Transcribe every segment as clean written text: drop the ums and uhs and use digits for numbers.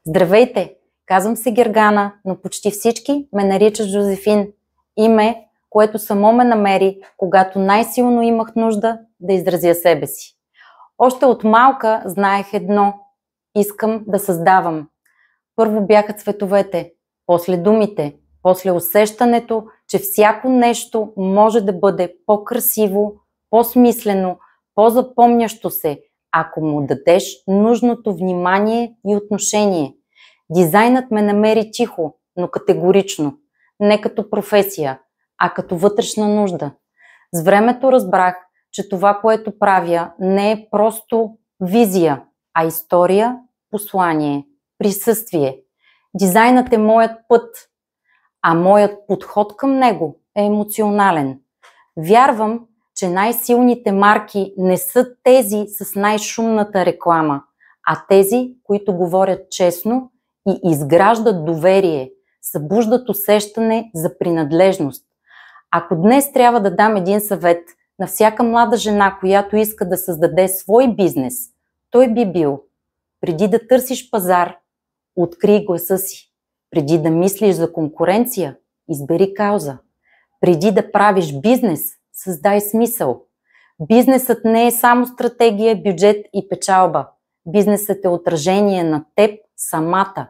Здравейте! Казвам се Гергана, но почти всички ме наричат Жозефин. Име, което само ме намери, когато най-силно имах нужда да изразя себе си. Още от малка знаех едно – искам да създавам. Първо бяха цветовете, после думите, после усещането, че всяко нещо може да бъде по-красиво, по-смислено, по-запомнящо се, ако му дадеш нужното внимание и отношение. Дизайнът ме намери тихо, но категорично, не като професия, а като вътрешна нужда. С времето разбрах, че това, което правя, не е просто визия, а история, послание, присъствие. Дизайнът е моят път, а моят подход към него е емоционален. Вярвам, че най-силните марки не са тези с най-шумната реклама, а тези, които говорят честно и изграждат доверие, събуждат усещане за принадлежност. Ако днес трябва да дам един съвет на всяка млада жена, която иска да създаде свой бизнес, той би бил: преди да търсиш пазар, открий гласа си. Преди да мислиш за конкуренция, избери кауза. Преди да правиш бизнес, създай смисъл. Бизнесът не е само стратегия, бюджет и печалба. Бизнесът е отражение на теб самата.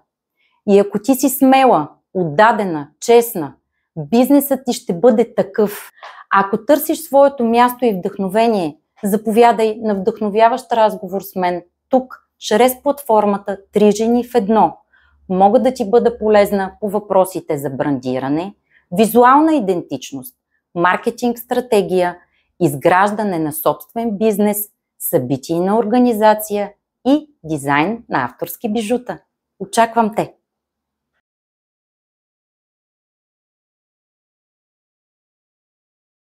И ако ти си смела, отдадена, честна, бизнесът ти ще бъде такъв. Ако търсиш своето място и вдъхновение, заповядай на вдъхновяващ разговор с мен тук, чрез платформата 3 жени в 1. Мога да ти бъда полезна по въпросите за брандиране, визуална идентичност, маркетинг стратегия, изграждане на собствен бизнес, събитийна организация и дизайн на авторски бижута. Очаквам те!